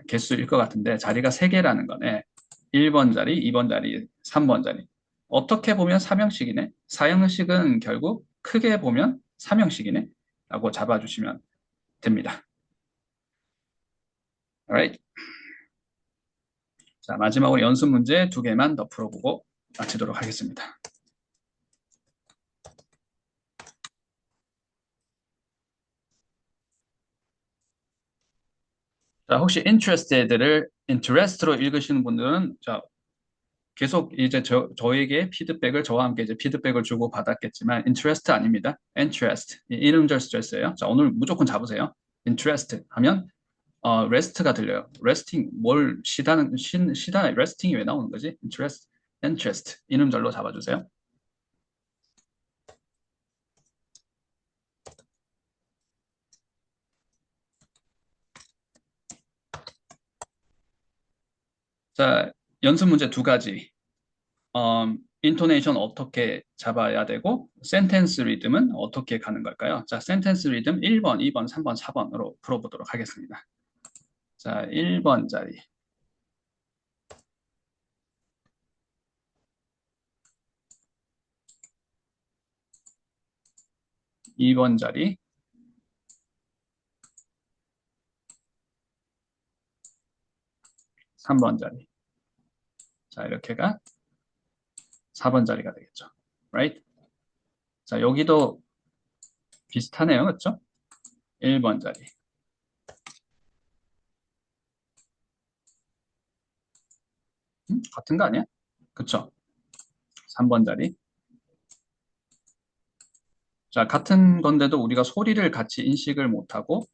개수일 것 같은데 자리가 3개라는 거네. 1번 자리, 2번 자리, 3번 자리. 어떻게 보면 3형식이네. 4형식은 결국 크게 보면 3형식이네. 라고 잡아주시면 됩니다. Alright. 자, 마지막으로 연습 문제 2개만 더 풀어보고 마치도록 하겠습니다. 자, 혹시 interested를 interest로 읽으시는 분들은 자, 계속 이제 저에게 피드백을 저와 함께 이제 피드백을 주고 받았겠지만 interest 아닙니다. interest 이 이름절 스트레스예요. 자, 오늘 무조건 잡으세요. interest 하면 rest가 들려요. resting 뭘 쉬다 resting이 왜 나오는 거지? interest 이름절로 잡아주세요. 자, 연습 문제 두 가지. 인토네이션 어떻게 잡아야 되고 센텐스 리듬은 어떻게 가는 걸까요? 자, 센텐스 리듬 1번, 2번, 3번, 4번으로 풀어보도록 하겠습니다. 자, 1번 자리. (2번) 자리, 3번 자리. 자, 이렇게가 4번 자리가 되겠죠. Right? 자, 여기도 비슷하네요. 그렇죠? 1번 자리. 같은 거 아니야? 그쵸? 3번 자리. 자, 같은 건데도 우리가 소리를 같이 인식을 못하고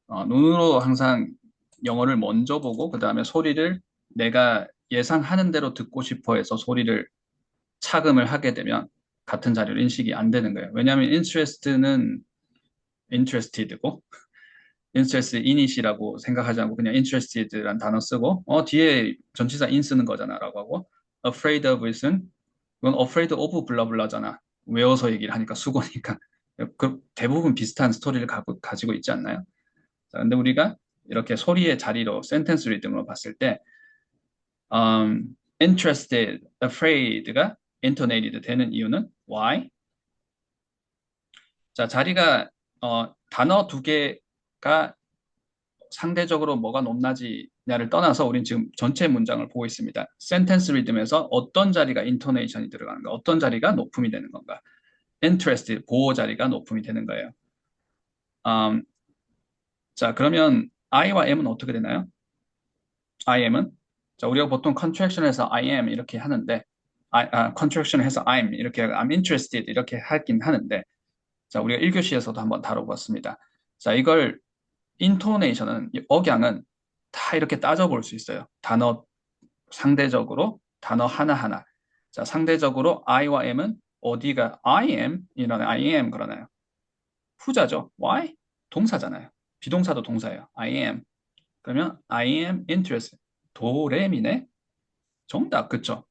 눈으로 항상 영어를 먼저 보고 그 다음에 소리를 내가 예상하는 대로 듣고 싶어 해서 소리를 착음을 하게 되면 같은 자리로 인식이 안 되는 거예요. 왜냐하면 interest는 interested고 interest init이라고 생각하지 않고 그냥 interested라는 단어 쓰고 뒤에 전치사 in 쓰는 거잖아 라고 하고 afraid of it은 그건 afraid of 블라블라잖아. 외워서 얘기를 하니까 수고니까 대부분 비슷한 스토리를 가지고 있지 않나요? 자, 근데 우리가 이렇게 소리의 자리로 센텐스 리듬으로 봤을 때 interested, afraid가 intonated 되는 이유는 why? 자, 자리가 단어 두 개가 상대적으로 뭐가 높낮이냐를 떠나서 우린 지금 전체 문장을 보고 있습니다. 센텐스 리듬에서 어떤 자리가 인토네이션이 들어가는가, 어떤 자리가 높음이 되는 건가. interested, 보호 자리가 높음이 되는 거예요. 자, 그러면 I와 M은 어떻게 되나요? I am은? 자, 우리가 보통 contraction에서 I am 이렇게 하는데, contraction 해서 I'm 이렇게, I'm interested 이렇게 하긴 하는데, 자, 우리가 1교시에서도 한번 다뤄봤습니다. 자, 이걸, intonation은, 억양은 다 이렇게 따져볼 수 있어요. 단어, 상대적으로, 단어 하나하나. 자, 상대적으로 I와 M은 어디가 I am, 이런 I am 그러나요? 후자죠. Why? 동사잖아요. 비동사도 동사예요. I am. 그러면 I am interested. 도레미네. 정답. 그쵸?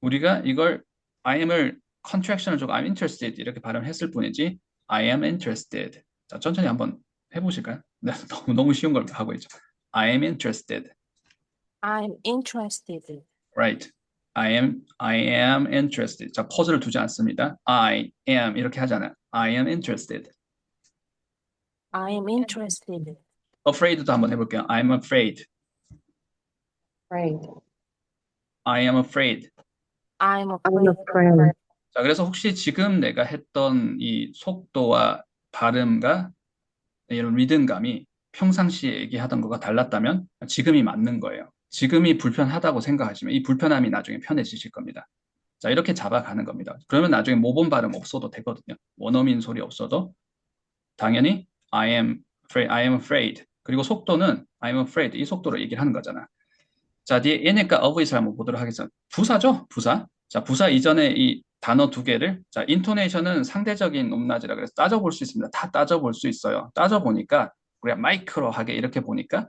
우리가 이걸 I am을 contraction을 주고 I'm interested 이렇게 발음했을 뿐이지 I am interested. 자, 천천히 한번 해보실까요? 네, 너무 쉬운 걸 하고 있죠. I am interested. I'm interested. Right. I am interested. 자, 퍼즐을 두지 않습니다. I am 이렇게 하잖아요. I am interested. I am interested. afraid도 한번 해볼게요. I'm afraid. Afraid. I am afraid. I'm I'm afraid. afraid. 자, 그래서 혹시 지금 내가 했던 이 속도와 발음과 이런 리듬감이 평상시에 얘기하던 거가 달랐다면 지금이 맞는 거예요. 지금이 불편하다고 생각하시면 이 불편함이 나중에 편해지실 겁니다. 자, 이렇게 잡아가는 겁니다. 그러면 나중에 모본 발음 없어도 되거든요. 원어민 소리 없어도 당연히 I am afraid. 그리고 속도는 I'm afraid 이 속도로 얘기를 하는 거잖아. 자, 뒤에 얘네가 of it을 한번 보도록 하겠습니다. 부사죠? 부사. 자, 부사 이전에 이 단어 두 개를 자, 인토네이션은 상대적인 높낮이라 그래서 따져볼 수 있습니다. 다 따져볼 수 있어요. 따져보니까 우리가 마이크로하게 이렇게 보니까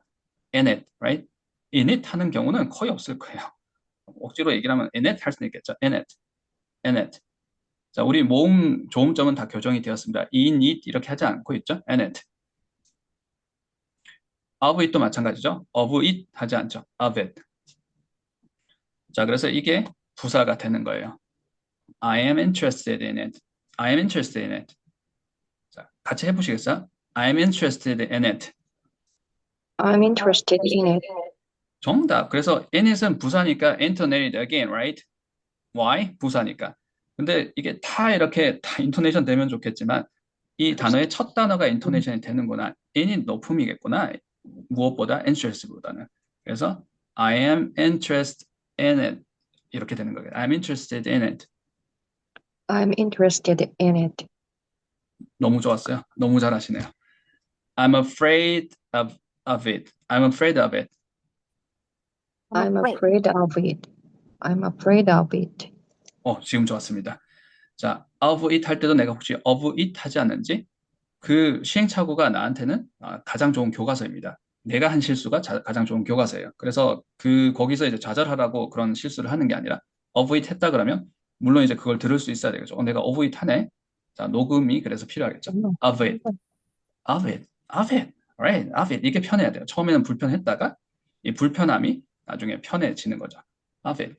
in it, right? in it 하는 경우는 거의 없을 거예요. 억지로 얘기를 하면 in it 할 수는 있겠죠. in it, in it. 자, 우리 모음 조음점은 다 교정이 되었습니다. in it 이렇게 하지 않고 있죠. in it. of it도 마찬가지죠. of it 하지 않죠. of it. 자, 그래서 이게 부사가 되는 거예요. I am interested in it. I am interested in it. 자, 같이 해보시겠어요? I am interested in it. I'm interested in it. 정답. 그래서 in it은 부사니까 intonate again, right? Why? 부사니까. 근데 이게 다 이렇게 다 인토네이션 되면 좋겠지만 이 단어의 첫 단어가 인토네이션이 되는구나. in이 높음이겠구나. 무엇보다 interest보다는. 그래서 I am interested in it. 이렇게 되는 거예요. I'm interested in it. I'm interested in it. 너무 좋았어요. 너무 잘하시네요. I'm afraid of it. I'm afraid of it. I'm afraid of it. I'm afraid of it. 지금 좋았습니다. 자, of it 할 때도 내가 혹시 of it 하지 않는지 그 시행착오가 나한테는 가장 좋은 교과서입니다. 내가 한 실수가 가장 좋은 교과서예요. 그래서 거기서 이제 좌절하라고 그런 실수를 하는 게 아니라 of it 했다 그러면 물론 이제 그걸 들을 수 있어야 되겠죠. 내가 of it 하네. 자, 녹음이 그래서 필요하겠죠. of it, of it, of it, right, of it 이게 편해야 돼요. 처음에는 불편했다가 이 불편함이 나중에 편해지는 거죠. of it.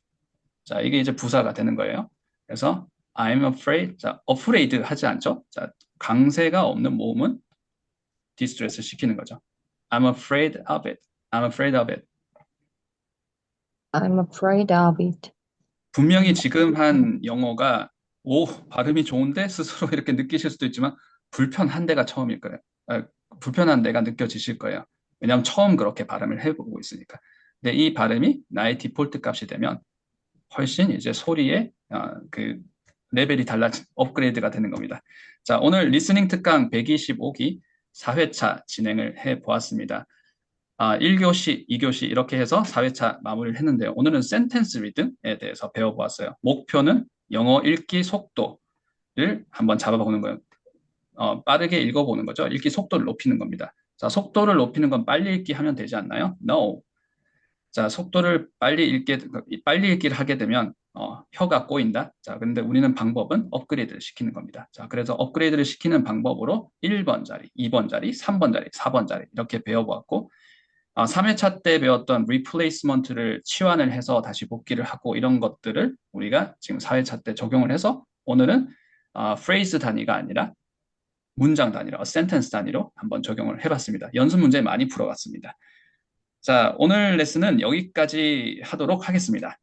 자, 이게 이제 부사가 되는 거예요. 그래서 I'm afraid. 자, afraid 하지 않죠? 자, 강세가 없는 모음은 디스트레스 시키는 거죠. I'm afraid of it. I'm afraid of it. I'm afraid of it. 분명히 지금 한 영어가 발음이 좋은데 스스로 이렇게 느끼실 수도 있지만 불편한 데가 처음일 거예요. 불편한 데가 느껴지실 거예요. 왜냐하면 처음 그렇게 발음을 해보고 있으니까. 근데 이 발음이 나의 디폴트 값이 되면 훨씬 이제 소리의 그 레벨이 업그레이드가 되는 겁니다. 자, 오늘 리스닝 특강 125기 4회차 진행을 해 보았습니다. 1교시, 2교시 이렇게 해서 4회차 마무리를 했는데요. 오늘은 센텐스 리듬에 대해서 배워보았어요. 목표는 영어 읽기 속도를 한번 잡아보는 거예요. 빠르게 읽어보는 거죠. 읽기 속도를 높이는 겁니다. 자, 속도를 높이는 건 빨리 읽기 하면 되지 않나요? No. 자, 속도를 빨리 읽기를 하게 되면 혀가 꼬인다. 자, 근데 우리는 방법은 업그레이드를 시키는 겁니다. 자, 그래서 업그레이드를 시키는 방법으로 1번 자리, 2번 자리, 3번 자리, 4번 자리 이렇게 배워보았고 3회차 때 배웠던 replacement를 치환을 해서 다시 복기를 하고 이런 것들을 우리가 지금 4회차 때 적용을 해서 오늘은 phrase 단위가 아니라 문장 단위로, sentence 단위로 한번 적용을 해봤습니다. 연습 문제 많이 풀어봤습니다. 자, 오늘 레슨은 여기까지 하도록 하겠습니다.